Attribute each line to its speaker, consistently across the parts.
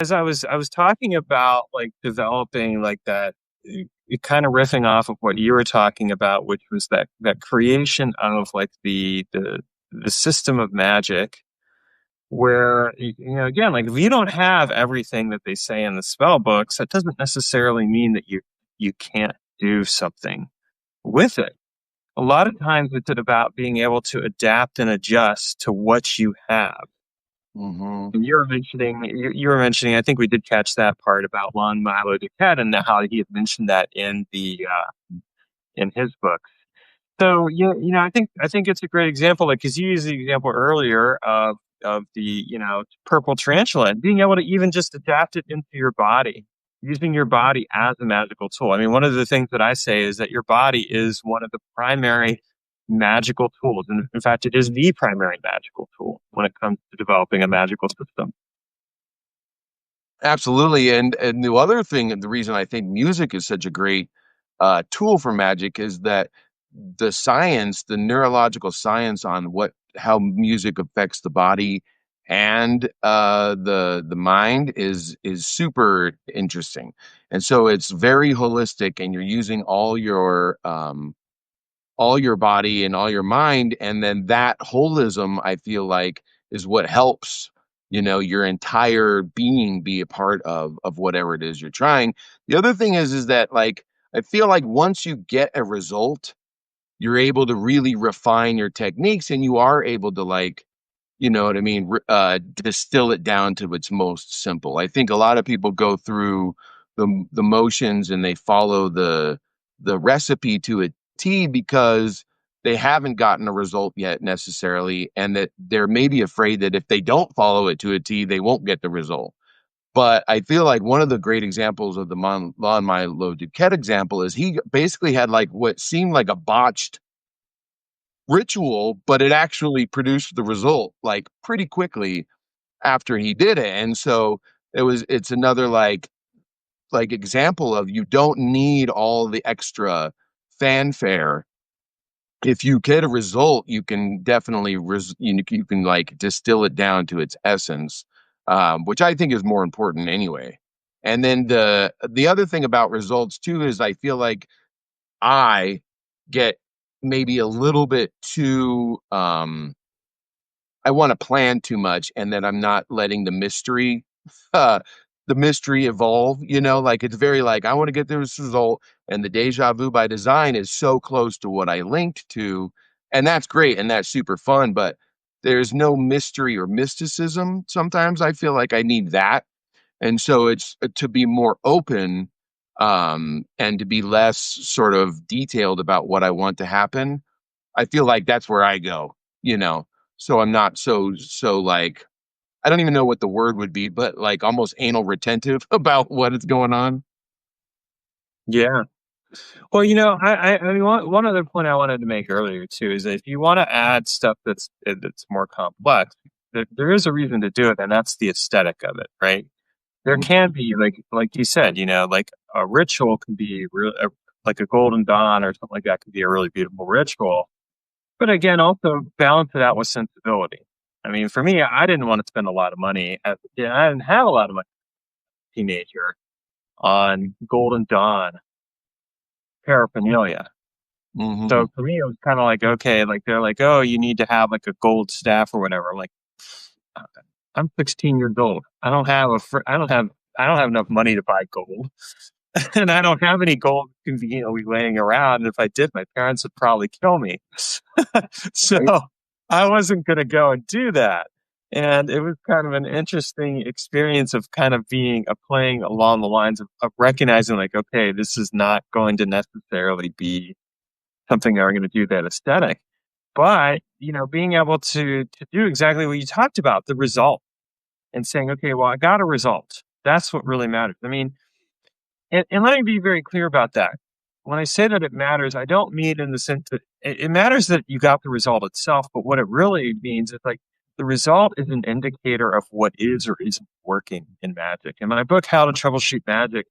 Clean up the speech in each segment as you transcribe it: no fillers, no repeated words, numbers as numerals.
Speaker 1: as I was talking about like developing like that, kind of riffing off of what you were talking about, which was that creation of like the system of magic, where again, like if you don't have everything that they say in the spell books, that doesn't necessarily mean that you can't do something with it. A lot of times it's about being able to adapt and adjust to what you have.
Speaker 2: Hmm.
Speaker 1: And you were mentioning, I think we did catch that part about Lon Milo Duquette and how he had mentioned that in the in his book. So I think it's a great example, like because you used the example earlier of the purple tarantula and being able to even just adapt it into your body, using your body as a magical tool. I mean, one of the things that I say is that your body is one of the primary magical tools, and in fact, it is the primary magical tool when it comes to developing a magical system.
Speaker 2: Absolutely. And the other thing, and the reason I think music is such a great tool for magic is that the science, the neurological science on what how music affects the body and the mind is super interesting. And so it's very holistic, and you're using all your body and all your mind, and then that holism, I feel like, is what helps, your entire being be a part of whatever it is you're trying. The other thing is that, like, I feel like once you get a result, you're able to really refine your techniques, and you are able to, like, you know what I mean, distill it down to its most simple. I think a lot of people go through the motions, and they follow the recipe to a T because they haven't gotten a result yet necessarily, and that they're maybe afraid that if they don't follow it to a T, they won't get the result. But I feel like one of the great examples of the Lon Milo Duquette example is he basically had like what seemed like a botched ritual, but it actually produced the result like pretty quickly after he did it. And so it's another like example of you don't need all the extra fanfare. If you get a result, you can definitely you can like distill it down to its essence, which I think is more important anyway. And then the other thing about results too is I feel like I get maybe a little bit too I want to plan too much, and then I'm not letting uh the mystery evolve, like it's very like I want to get this result, and the deja vu by design is so close to what I linked to, and that's great and that's super fun, but there's no mystery or mysticism. Sometimes I feel like I need that. And so it's to be more open, and to be less sort of detailed about what I want to happen. I feel like that's where I go, you know. So I'm not so like I don't even know what the word would be, but like almost anal retentive about what is going on.
Speaker 1: Yeah. Well, I mean, one other point I wanted to make earlier too is that if you want to add stuff that's more complex, there is a reason to do it, and that's the aesthetic of it, right? There
Speaker 2: Mhm.
Speaker 1: can be like you said, like a ritual can be like a golden dawn or something like that can be a really beautiful ritual. But again, also balance it out with sensibility. I mean, for me, I didn't want to spend a lot of money as a kid. I didn't have a lot of money as a teenager on golden dawn paraphernalia. So
Speaker 2: Mhm.
Speaker 1: for me, it was kind of like, okay, like they're like, oh, you need to have like a gold staff or whatever. I'm like, "Uh, I'm 16 years old. I don't have enough money to buy gold, and I don't have any gold conveniently laying around. And if I did, my parents would probably kill me. So
Speaker 2: Right.
Speaker 1: I wasn't going to go and do that. And it was kind of an interesting experience of kind of being playing along the lines of recognizing like, okay, this is not going to necessarily be something that are going to do that aesthetic. But, being able to do exactly what you talked about, the result and saying, okay, well, I got a result. That's what really matters. I mean, and let me be very clear about that. When I say that it matters, I don't mean in the sense that it matters that you got the result itself, but what it really means is like the result is an indicator of what is or isn't working in magic. In my book, How to Troubleshoot Magic,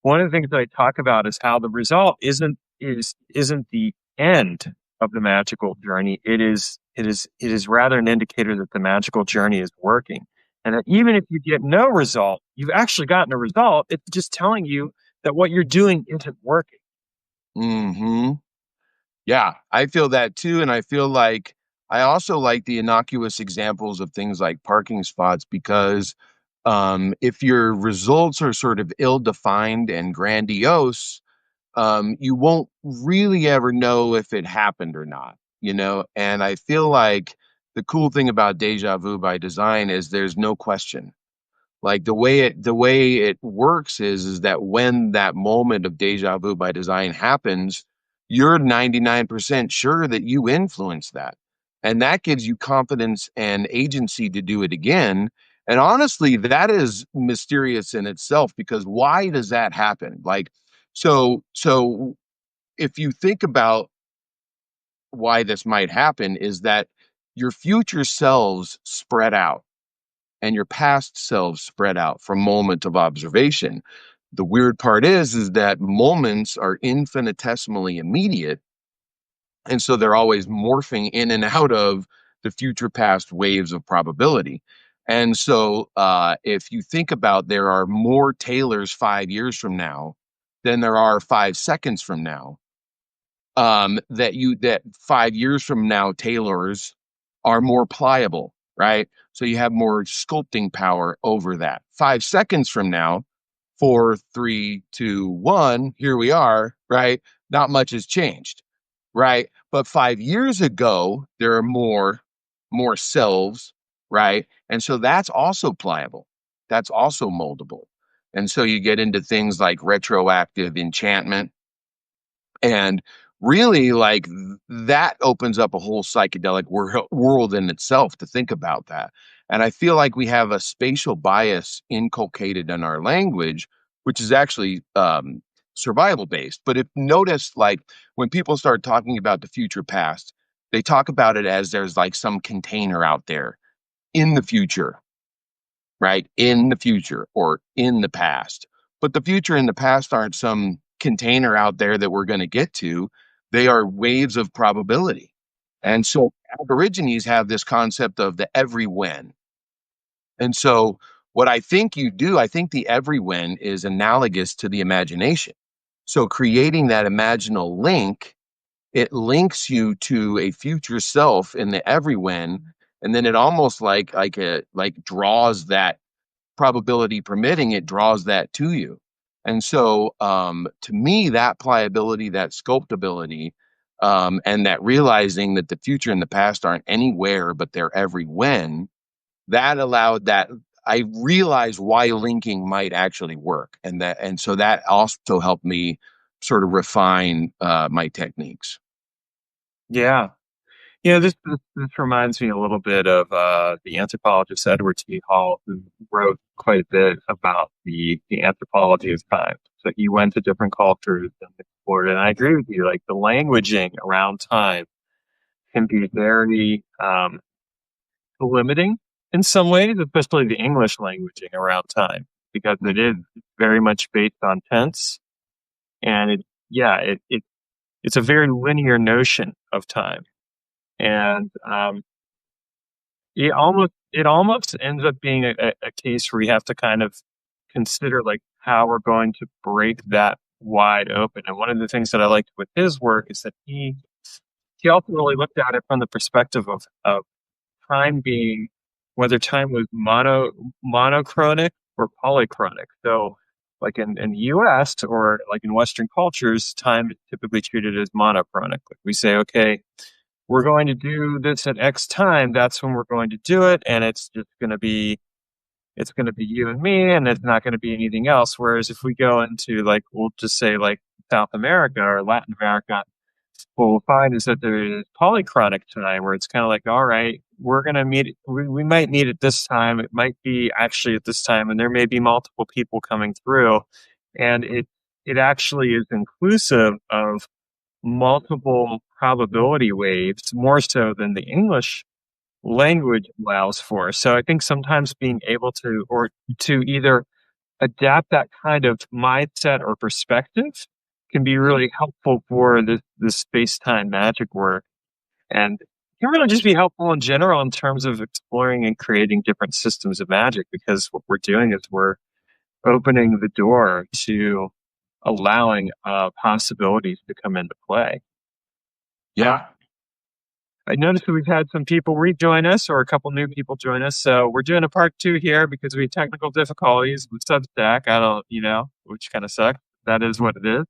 Speaker 1: one of the things that I talk about is how the result isn't the end of the magical journey. It is rather an indicator that the magical journey is working. And that even if you get no result, you've actually gotten a result. It's just telling you that what you're doing isn't working.
Speaker 2: Hmm. Yeah, I feel that too. And I feel like I also like the innocuous examples of things like parking spots because if your results are sort of ill-defined and grandiose, you won't really ever know if it happened or not, you know? And I feel like the cool thing about deja vu by design is there's no question. Like the way it works is that when that moment of deja vu by design happens, you're 99% sure that you influenced that. And that gives you confidence and agency to do it again. And honestly, that is mysterious in itself because why does that happen? Like, so if you think about why this might happen, is that your future selves spread out and your past selves spread out from moment of observation. The weird part is that moments are infinitesimally immediate, and so they're always morphing in and out of the future past waves of probability. And so, if you think about, there are more Taylors 5 years from now than there are 5 seconds from now, that 5 years from now tailors are more pliable, right? So you have more sculpting power over that. 5 seconds from now, 4, 3, 2, 1, here we are, right? Not much has changed, right? But 5 years ago, there are more selves, right? And so that's also pliable. That's also moldable. And so you get into things like retroactive enchantment, and really, like, that opens up a whole psychedelic world in itself to think about that. And I feel like we have a spatial bias inculcated in our language, which is actually survival based. But if notice, like, when people start talking about the future past, they talk about it as there's like some container out there in the future, right? In the future or in the past. But the future and the past aren't some container out there that we're going to get to. They are waves of probability. And so Aborigines have this concept of the every when. And so what I think you do, I think the every when is analogous to the imagination. So creating that imaginal link, it links you to a future self in the every when, and then it almost like draws that, probability permitting, it draws that to you. And so, to me, that pliability, that sculptability, and that realizing that the future and the past aren't anywhere, but they're every when, that allowed that. I realized why linking might actually work. And so that also helped me sort of refine my techniques.
Speaker 1: Yeah. This reminds me a little bit of the anthropologist Edward T. Hall, who wrote quite a bit about the anthropology of time. So he went to different cultures and explored it. And I agree with you, like the languaging around time can be very limiting in some ways, especially the English languaging around time, because it is very much based on tense. And it's a very linear notion of time. And it almost ends up being a case where you have to kind of consider like how we're going to break that wide open. And one of the things that I liked with his work is that he ultimately looked at it from the perspective of time being whether time was monochronic or polychronic. So like in the US or like in Western cultures, time is typically treated as monochronic. Like we say, okay, we're going to do this at X time. That's when we're going to do it. And it's going to be you and me, and it's not going to be anything else. Whereas if we go into like, we'll just say like South America or Latin America, what we'll find is that there is polychronic time where it's kind of like, all right, we're going to meet, we might meet at this time. It might be actually at this time, and there may be multiple people coming through. And it actually is inclusive of multiple probability waves more so than the English language allows for. So I think sometimes being able to either adapt that kind of mindset or perspective can be really helpful for the space-time magic work. And can really just be helpful in general in terms of exploring and creating different systems of magic because what we're doing is we're opening the door to allowing possibilities to come into play.
Speaker 2: Yeah.
Speaker 1: I noticed that we've had some people rejoin us or a couple new people join us. So we're doing a part two here because we had technical difficulties with Substack. I don't, which kind of sucks. That is what it is.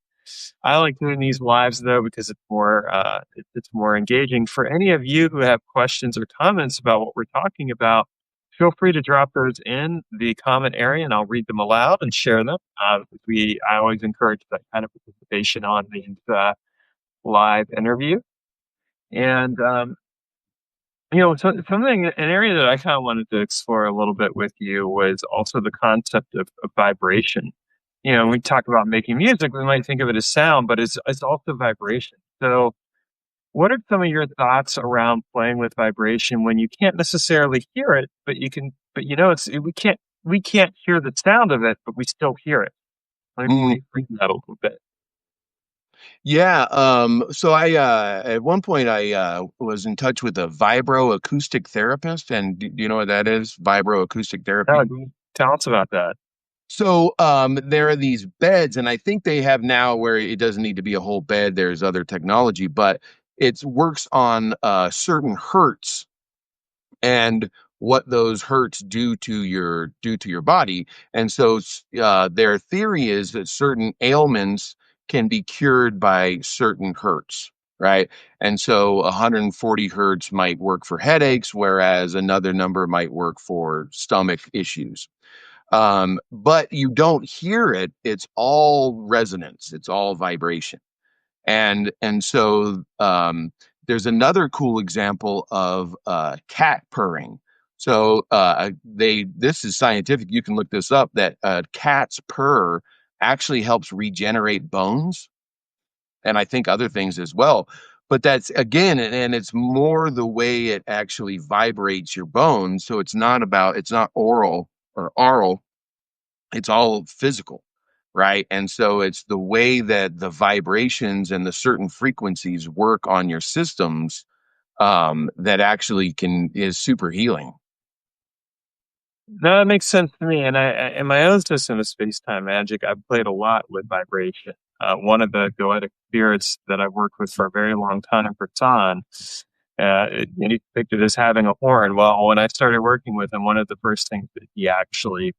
Speaker 1: I like doing these lives though because it's more engaging. For any of you who have questions or comments about what we're talking about, feel free to drop those in the comment area, and I'll read them aloud and share them. I always encourage that kind of participation on these live interviews. And something, an area that I kind of wanted to explore a little bit with you was also the concept of vibration. When we talk about making music, we might think of it as sound, but it's also vibration. So, what are some of your thoughts around playing with vibration when you can't necessarily hear it, but you can, but we can't hear the sound of it, but we still hear it. Maybe
Speaker 2: Mm,
Speaker 1: we bring that a little bit.
Speaker 2: yeah. So at one point I was in touch with a vibroacoustic therapist, and do you know what that is? Vibroacoustic
Speaker 1: Oh,
Speaker 2: therapy.
Speaker 1: tell us about that.
Speaker 2: So there are these beds, and I think they have now where it doesn't need to be a whole bed. There's other technology, but it works on certain hertz and what those hurts do to your body. And so their theory is that certain ailments can be cured by certain hertz, right? And so 140 hertz might work for headaches, whereas another number might work for stomach issues. But you don't hear it. It's all resonance. It's all vibration. And so there's another cool example of cat purring. So they this is scientific. You can look this up. That cat's purr actually helps regenerate bones, and I think other things as well. But that's again, and it's more the way it actually vibrates your bones. So it's not oral or aural, it's all physical, right? And so it's the way that the vibrations and the certain frequencies work on your systems that actually can is super healing.
Speaker 1: No, that makes sense to me. And in my own system of space time magic, I've played a lot with vibration. One of the goetic spirits that I've worked with for a very long time, Prasan, he depicted as having a horn. Well, when I started working with him, one of the first things that he actually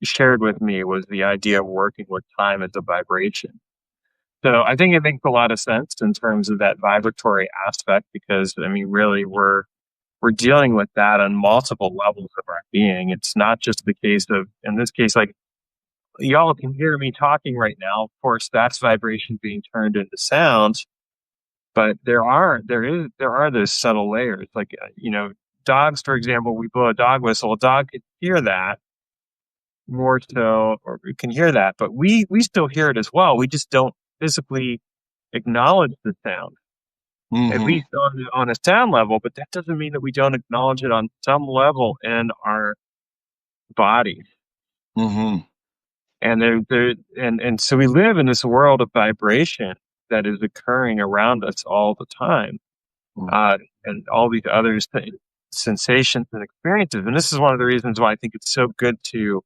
Speaker 1: shared with me was the idea of working with time as a vibration. So I think it makes a lot of sense in terms of that vibratory aspect because I mean, really, we're dealing with that on multiple levels of our being. It's not just the case of, in this case, like y'all can hear me talking right now. Of course, that's vibration being turned into sound, but there are those subtle layers. Like dogs, for example, we blow a dog whistle. A dog can hear that more so, or we can hear that, but we still hear it as well. We just don't physically acknowledge the sound, at
Speaker 2: Hmm.
Speaker 1: least on a sound level, but that doesn't mean that we don't acknowledge it on some level in our bodies.
Speaker 2: Hmm.
Speaker 1: And so we live in this world of vibration that is occurring around us all the time, and all these other sensations and experiences. And this is one of the reasons why I think it's so good to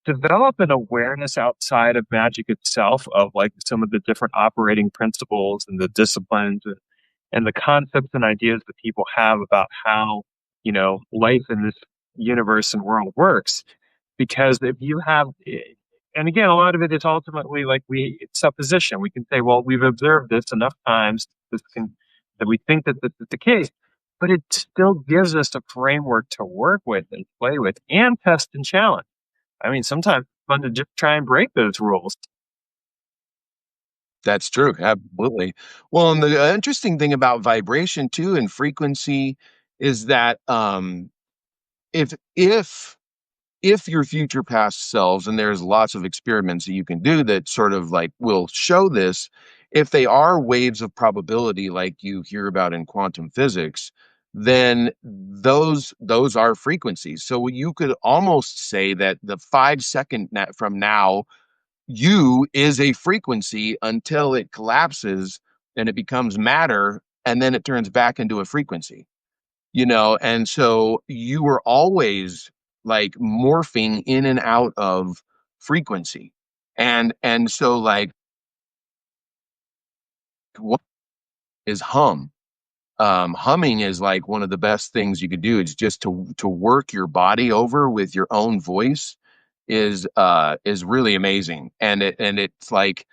Speaker 1: develop an awareness outside of magic itself of like some of the different operating principles and the disciplines and the concepts and ideas that people have about how life in this universe and world works. Because if you have and again, a lot of it is ultimately like it's supposition. We can say, well, we've observed this enough times that we think that this is the case, but it still gives us a framework to work with and play with and test and challenge. I mean, sometimes it's fun to just try and break those rules.
Speaker 2: That's true. Absolutely. Well, and the interesting thing about vibration too and frequency is that if if if your future past selves, and there's lots of experiments that you can do that sort of like will show this, if they are waves of probability like you hear about in quantum physics, then those are frequencies. So you could almost say that the 5 second from now, you is a frequency until it collapses and it becomes matter. and then it turns back into a frequency, and so you were always like morphing in and out of frequency. And so like what is hum? Humming is like one of the best things you could do. It's just to work your body over with your own voice is really amazing. And it's like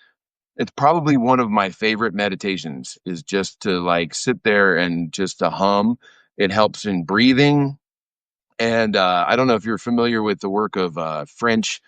Speaker 2: it's probably one of my favorite meditations is just to like sit there and just to hum. It helps in breathing. And I don't know if you're familiar with the work of French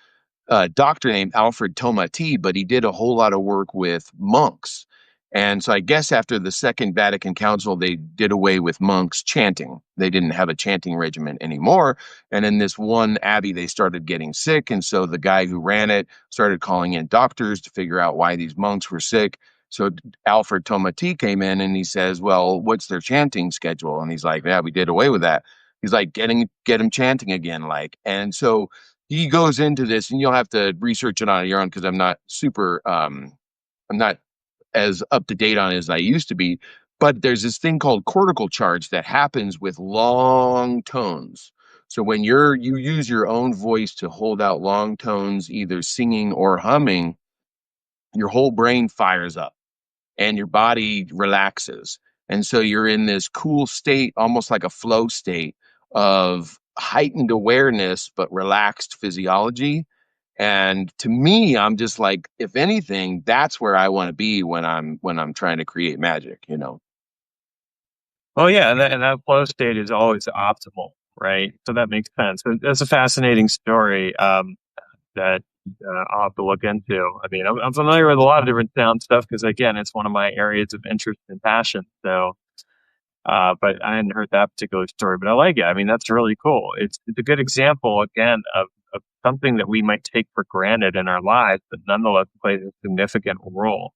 Speaker 2: doctor named Alfred Tomati, but he did a whole lot of work with monks. And so I guess after the Second Vatican Council, they did away with monks chanting. They didn't have a chanting regimen anymore. And in this one abbey, they started getting sick. And so the guy who ran it started calling in doctors to figure out why these monks were sick. So Alfred Tomati came in and he says, "Well, what's their chanting schedule?" And he's like, "Yeah, we did away with that." He's like, get him chanting again, like. And so he goes into this, and you'll have to research it on your own because I'm not as up to date on it as I used to be. But there's this thing called cortical charge that happens with long tones. So when you use your own voice to hold out long tones, either singing or humming, your whole brain fires up and your body relaxes. And so you're in this cool state, almost like a flow state of heightened awareness, but relaxed physiology. And to me, I'm just like, if anything, that's where I want to be when I'm trying to create magic.
Speaker 1: Oh, yeah, and that flow state is always optimal, right? So that makes sense. That's a fascinating story, that, I'll have to look into. I mean, I'm familiar with a lot of different sound stuff because, again, it's one of my areas of interest and passion, so, but I hadn't heard that particular story, but I like it. I mean, that's really cool. It's a good example, again, of something that we might take for granted in our lives, but nonetheless plays a significant role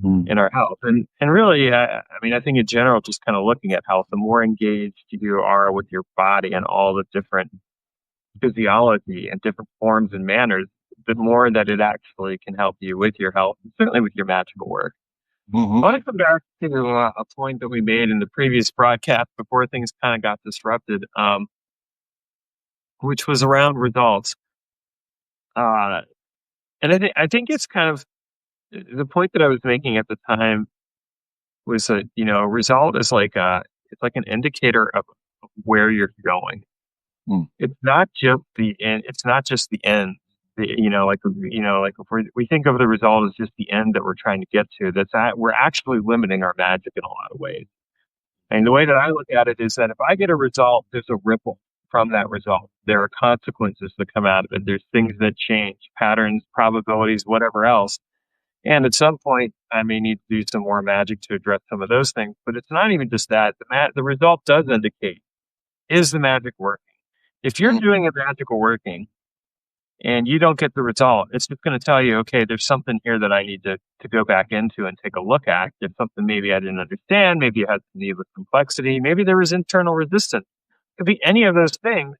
Speaker 2: Mm.
Speaker 1: in our health. And really, I mean, I think in general, just kind of looking at health, the more engaged you are with your body and all the different physiology and different forms and manners, the more that it actually can help you with your health, and certainly with your magical work.
Speaker 2: Hmm.
Speaker 1: I want to come back to a point that we made in the previous broadcast before things kind of got disrupted, which was around results. Uh, and I think it's kind of the point that I was making at the time was that, a result is like it's like an indicator of where you're going.
Speaker 2: Mm.
Speaker 1: It's not just the end. It's not just the end. Like if we think of the result as just the end that we're trying to get to, we're actually limiting our magic in a lot of ways. And the way that I look at it is that if I get a result, there's a ripple from that result. There are consequences that come out of it. There's things that change, patterns, probabilities, whatever else. And at some point, I may need to do some more magic to address some of those things. But it's not even just that. The result does indicate, is the magic working? If you're
Speaker 2: Mm.
Speaker 1: doing a magical working and you don't get the result, it's just going to tell you, okay, there's something here that I need to go back into and take a look at. There's something maybe I didn't understand. Maybe it has to do with complexity. Maybe there was internal resistance. It could be any of those things.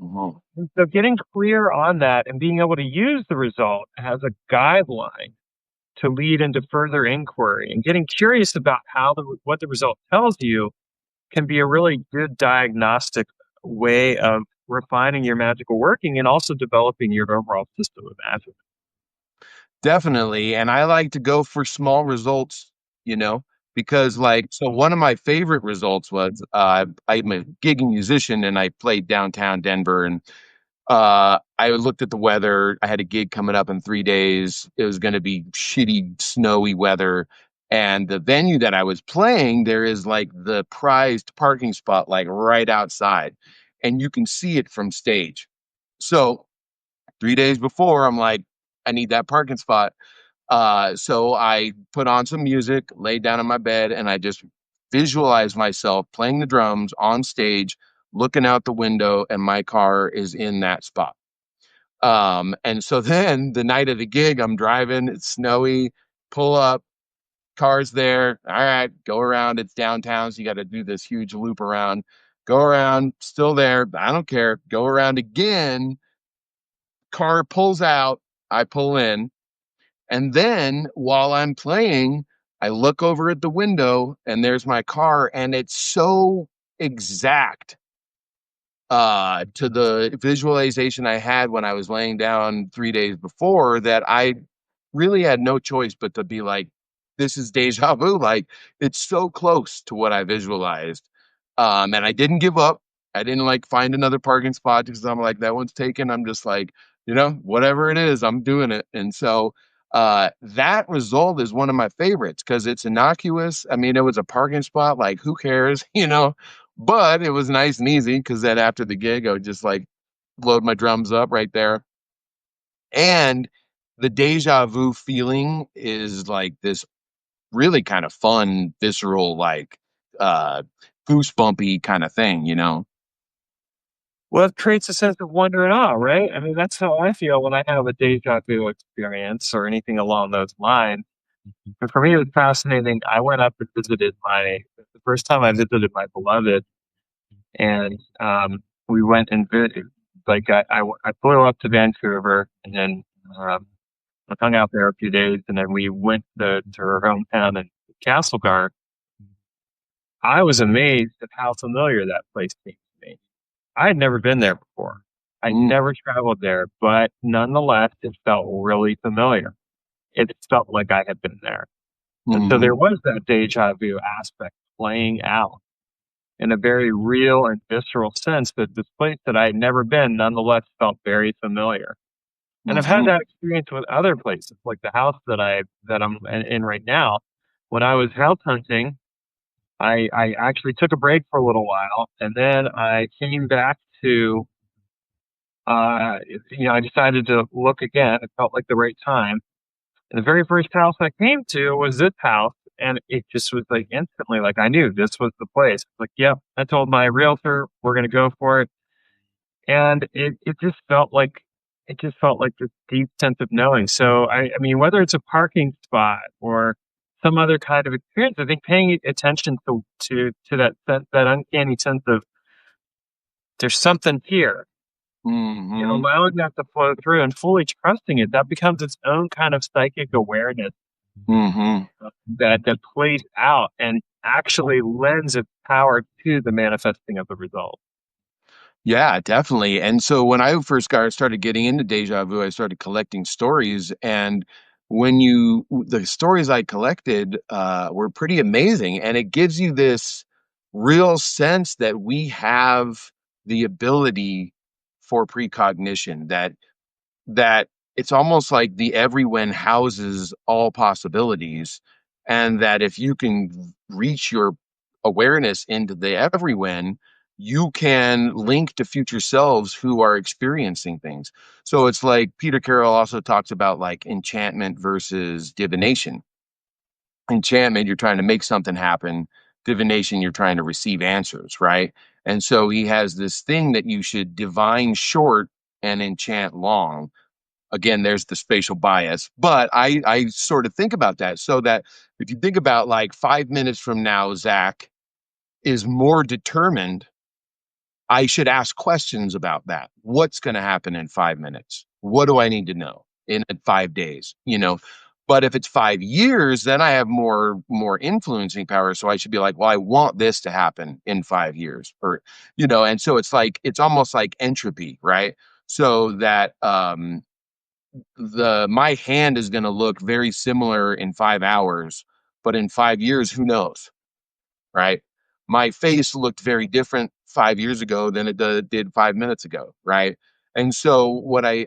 Speaker 2: Mhm.
Speaker 1: And so getting clear on that and being able to use the result as a guideline to lead into further inquiry and getting curious about what the result tells you can be a really good diagnostic way of refining your magical working and also developing your overall system of magic.
Speaker 2: Definitely, and I like to go for small results, because, like, so one of my favorite results was, I'm a gigging musician, and I played downtown Denver, and, I looked at the weather. I had a gig coming up in 3 days. It was gonna be shitty, snowy weather, and the venue that I was playing, there is, like, the prized parking spot, like, right outside, and you can see it from stage. So 3 days before, I'm like, "I need that parking spot." So I put on some music, laid down in my bed, and I just visualized myself playing the drums on stage, looking out the window, and my car is in that spot. And so then the night of the gig, I'm driving, it's snowy, pull up, car's there. All right, go around. It's downtown, so you got to do this huge loop around. Go around, still there. I don't care. Go around again. Car pulls out. I pull in. And then while I'm playing, I look over at the window and there's my car, and it's so exact to the visualization I had when I was laying down 3 days before that I really had no choice but to be like, this is deja vu. Like, it's so close to what I visualized. And I didn't give up. I didn't like find another parking spot because I'm like, that one's taken. I'm just like, whatever it is, I'm doing it. And so that result is one of my favorites because it's innocuous. I mean, it was a parking spot, like who cares, but it was nice and easy because then after the gig, I would just like load my drums up right there. And the deja vu feeling is like this really kind of fun, visceral, like uh goosebumpy kind of thing.
Speaker 1: Well, it creates a sense of wonder and awe, right? I mean, that's how I feel when I have a deja vu experience or anything along those lines. And for me, it was fascinating. I went up and visited the first time I visited my beloved, and we went and like I flew up to Vancouver and then um, I hung out there a few days, and then we went to her hometown in Castlegar. I was amazed at how familiar that place seemed to me. I had never been there before. I
Speaker 2: Mm,
Speaker 1: never traveled there, but nonetheless, it felt really familiar. It felt like I had been there. And so there
Speaker 2: mhm,
Speaker 1: was that deja vu aspect playing out in a very real and visceral sense that this place that I had never been nonetheless felt very familiar. And I've had
Speaker 2: mhm,
Speaker 1: that experience with other places, like the house that I'm in right now. When I was house hunting, I actually took a break for a little while, and then I came back to I decided to look again. It felt like the right time. And the very first house I came to was this house, and it just was like instantly like I knew this was the place. Like, yep, I told my realtor we're gonna go for it. And it just felt like this deep sense of knowing. So I mean, whether it's a parking spot or some other kind of experience, I think paying attention to that sense, that uncanny sense of there's something here,
Speaker 2: mhm.
Speaker 1: allowing that to flow through and fully trusting it, that becomes its own kind of psychic awareness
Speaker 2: Mhm.
Speaker 1: that plays out and actually lends its power to the manifesting of the result.
Speaker 2: Yeah, definitely. And so when I first started getting into deja vu, I started collecting stories. And the stories I collected were pretty amazing. And it gives you this real sense that we have the ability for precognition, that it's almost like the everyone houses all possibilities, and that if you can reach your awareness into the everyone, you can link to future selves who are experiencing things. So it's like Peter Carroll also talks about like enchantment versus divination. Enchantment, you're trying to make something happen. Divination, you're trying to receive answers, right? And so he has this thing that you should divine short and enchant long. Again, there's the spatial bias, but I sort of think about that, so that if you think about like 5 minutes from now, Zach is more determined. I should ask questions about that. What's going to happen in 5 minutes? What do I need to know in 5 days? But if it's 5 years, then I have more influencing power. So I should be like, well, I want this to happen in 5 years, and so it's like it's almost like entropy, right? So that the my hand is going to look very similar in 5 hours, but in 5 years, who knows, right? My face looked very different 5 years ago than it did 5 minutes ago, right? And so what I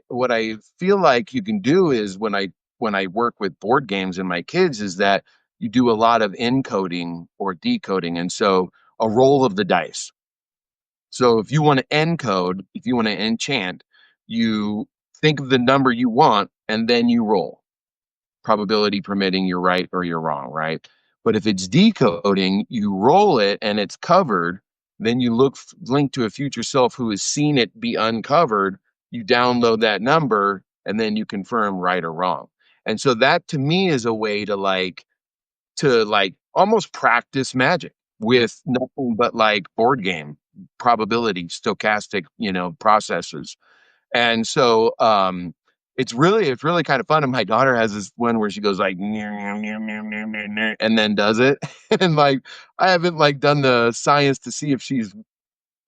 Speaker 2: feel like you can do is when I work with board games and my kids is that you do a lot of encoding or decoding, and so a roll of the dice. So if you want to encode, if you want to enchant, you think of the number you want and then you roll. Probability permitting, you're right or you're wrong, right? But if it's decoding, you roll it and it's covered, then you link to a future self who has seen it be uncovered. You download that number and then you confirm right or wrong. And so that to me is a way to almost practice magic with nothing but like board game probability stochastic processes. And so it's really kind of fun. And my daughter has this one where she goes like "Meow, meow, meow, meow, meow, meow, meow," and then does it. And like I haven't like done the science to see if she's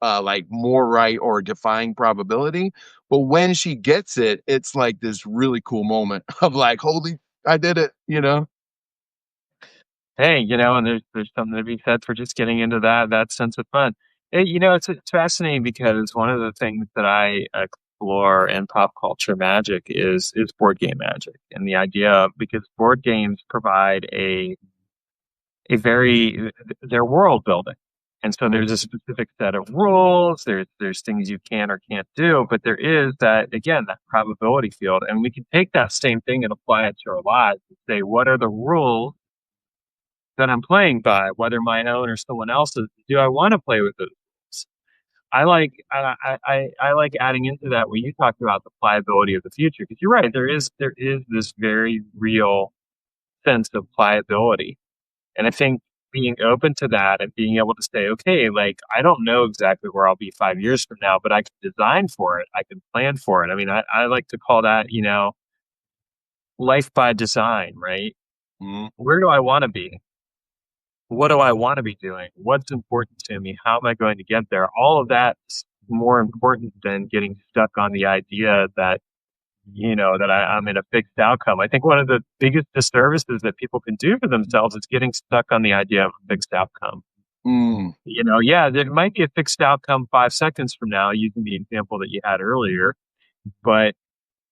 Speaker 2: like more right or defying probability. But when she gets it, it's like this really cool moment of like, holy, I did it, you know?
Speaker 1: Hey, and there's something to be said for just getting into that sense of fun. It's fascinating because one of the things that I explore in pop culture magic is board game magic, and the idea because board games provide a very they're world building. And so there's a specific set of rules, there's things you can or can't do, but there is that again, that probability field. And we can take that same thing and apply it to our lives and say, what are the rules that I'm playing by, whether my own or someone else's? Do I want to play with those rules? I like adding into that when you talked about the pliability of the future, because you're right, there is this very real sense of pliability. And I think being open to that and being able to say, okay, like, I don't know exactly where I'll be 5 years from now, but I can design for it. I can plan for it. I mean, I like to call that, life by design, right?
Speaker 2: Mhm.
Speaker 1: Where do I want to be? What do I want to be doing? What's important to me? How am I going to get there? All of that's more important than getting stuck on the idea that, that I'm in a fixed outcome. I think one of the biggest disservices that people can do for themselves is getting stuck on the idea of a fixed outcome.
Speaker 2: Mm,
Speaker 1: Yeah, there might be a fixed outcome 5 seconds from now, using the example that you had earlier, but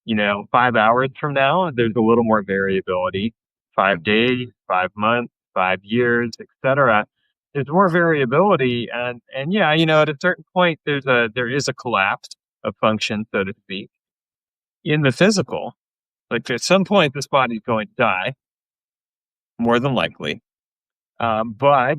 Speaker 1: 5 hours from now, there's a little more variability. 5 days, 5 months, 5 years, etc. There's more variability, and yeah, at a certain point, there is a collapse of function, so to speak, in the physical. Like at some point, this body's going to die, more than likely. But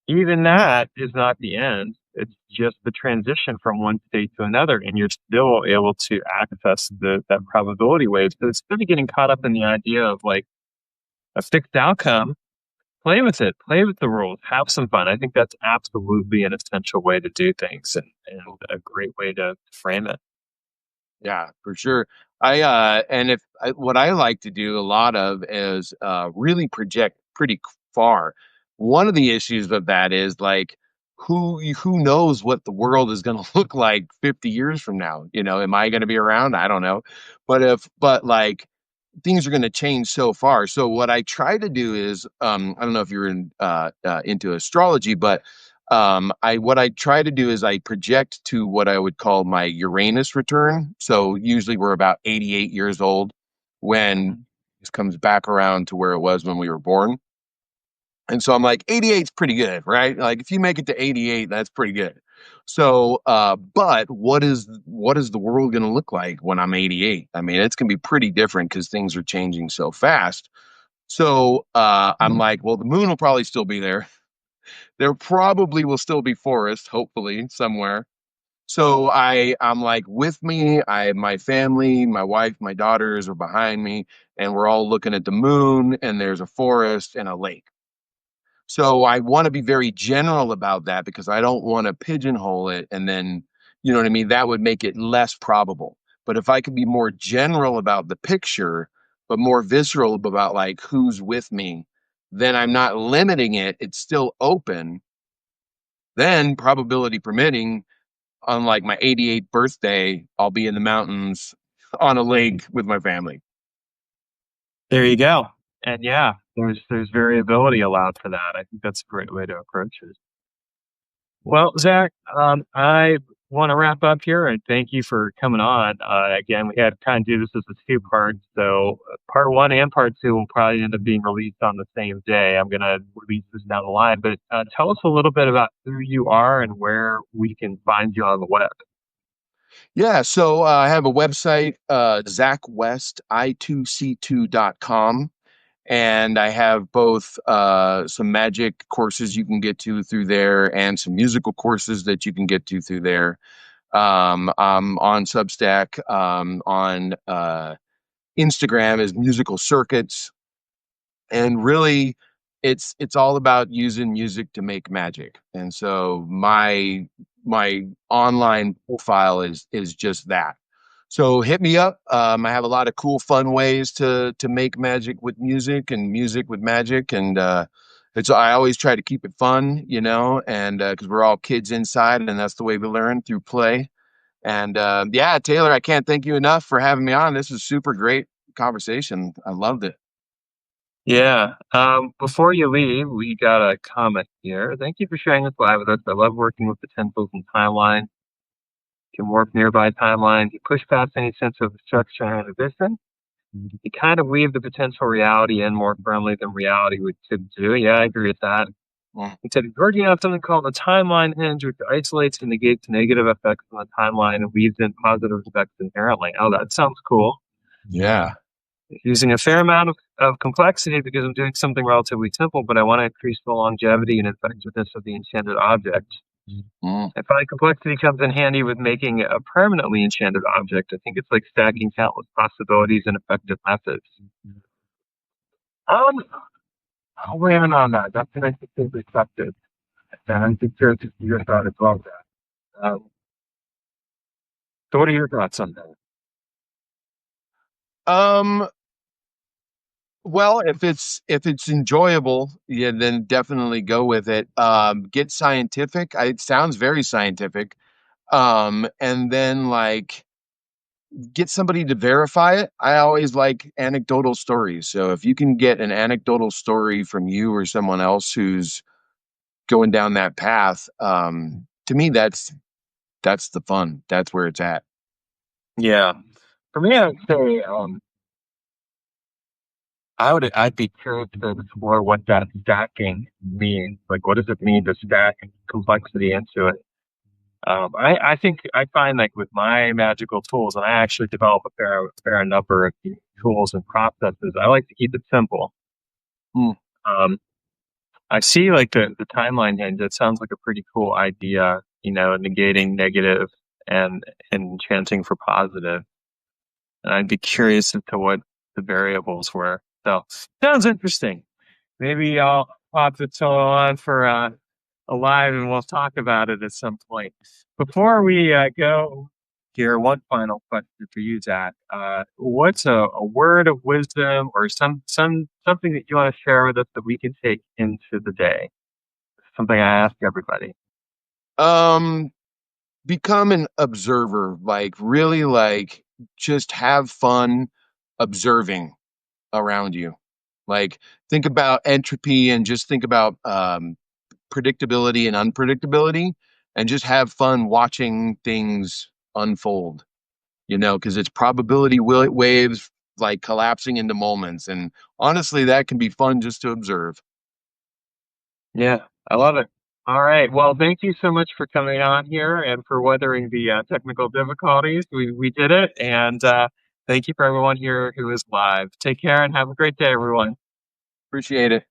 Speaker 1: even that is not the end. It's just the transition from one state to another, and you're still able to access that probability wave. So instead of getting caught up in the idea of like a fixed outcome, play with it, play with the rules, have some fun. I think that's absolutely an essential way to do things, and a great way to frame it.
Speaker 2: yeah, for sure. And what I like to do a lot of is really project pretty far. One of the issues of that is like, who knows what the world is going to look like 50 years from now? You know, am I going to be around? I don't know. But like, things are going to change so far. So what I try to do is, I don't know if you're into astrology, but I what I try to do is I project to what I would call my Uranus return. So usually we're about 88 years old when this comes back around to where it was when we were born. And so I'm like, 88 is pretty good, right? Like if you make it to 88, that's pretty good. So, but what is the world going to look like when I'm 88? I mean, it's going to be pretty different because things are changing so fast. So, I'm like, well, the moon will probably still be there. There probably will still be forest, hopefully somewhere. So I'm like with me, my family, my wife, my daughters are behind me, and we're all looking at the moon, and there's a forest and a lake. So I want to be very general about that because I don't want to pigeonhole it and then, you know what I mean? That would make it less probable. But if I could be more general about the picture, but more visceral about like who's with me, then I'm not limiting it. It's still open. Then, probability permitting, on like my 88th birthday, I'll be in the mountains on a lake with my family.
Speaker 1: There you go. And yeah, there's variability allowed for that. I think that's a great way to approach it. Well, Zach, I want to wrap up here and thank you for coming on. Again, we had to kind of do this as a two part. So, part one and part two will probably end up being released on the same day. I'm going to release this down the line, but tell us a little bit about who you are and where we can find you on the web.
Speaker 2: Yeah, so I have a website, ZachWestI2C2.com. And I have both some magic courses you can get to through there and some musical courses that you can get to through there. I'm on Substack, on Instagram as Musical Circuits, and really, it's all about using music to make magic. And so my online profile is just that. So hit me up. I have a lot of cool, fun ways to make magic with music and music with magic, and it's I always try to keep it fun, and because we're all kids inside, and that's the way we learn through play. And yeah, Taylor, I can't thank you enough for having me on. This was super great conversation. I loved it.
Speaker 1: Yeah. Before you leave, we got a comment here. Thank you for sharing this live with us. I love working with potentials and timelines. You can warp nearby timelines. You push past any sense of structure and inhibition. You kind of weave the potential reality in more firmly than reality would could do. Yeah, I agree with that.
Speaker 2: Mm,
Speaker 1: He said, working out something called a timeline hinge, which isolates and negates negative effects on the timeline and weaves in positive effects inherently. Oh, that sounds cool.
Speaker 2: yeah.
Speaker 1: Using a fair amount of complexity because I'm doing something relatively simple, but I want to increase the longevity and effectiveness of the enchanted object.
Speaker 2: Mm,
Speaker 1: I find complexity comes in handy with making a permanently enchanted object. I think it's like stacking countless possibilities and effective methods. Um, I'll weigh in on that. That's an interesting perspective. And I'm just curious to see your thought as well, that. So what are your thoughts on that?
Speaker 2: Um, well, if it's enjoyable, yeah, then definitely go with it. Get scientific. It sounds very scientific. And then like get somebody to verify it. I always like anecdotal stories. So if you can get an anecdotal story from you or someone else who's going down that path, to me that's the fun. That's where it's at.
Speaker 1: Yeah. For me, I would say I'd be curious to explore what that stacking means. Like, what does it mean to stack complexity into it? I think I find like with my magical tools, and I actually develop a fair number of tools and processes. I like to keep it simple.
Speaker 2: Mm,
Speaker 1: Um, I see like the timeline hinge. That sounds like a pretty cool idea. Negating negative and enchanting for positive. And I'd be curious as to what the variables were. So sounds interesting. Maybe I'll pop the solo on for a live and we'll talk about it at some point. Before we go here, one final question for you, Zach. What's a word of wisdom or something that you want to share with us that we can take into the day? Something I ask everybody.
Speaker 2: um, become an observer. Like really, like just have fun observing around you. Like think about entropy and just think about predictability and unpredictability, and just have fun watching things unfold. Because it's probability waves like collapsing into moments. And honestly, that can be fun just to observe.
Speaker 1: Yeah, I love it. All right. Well, thank you so much for coming on here and for weathering the technical difficulties. We did it, and thank you for everyone here who is live. Take care and have a great day, everyone.
Speaker 2: Appreciate it.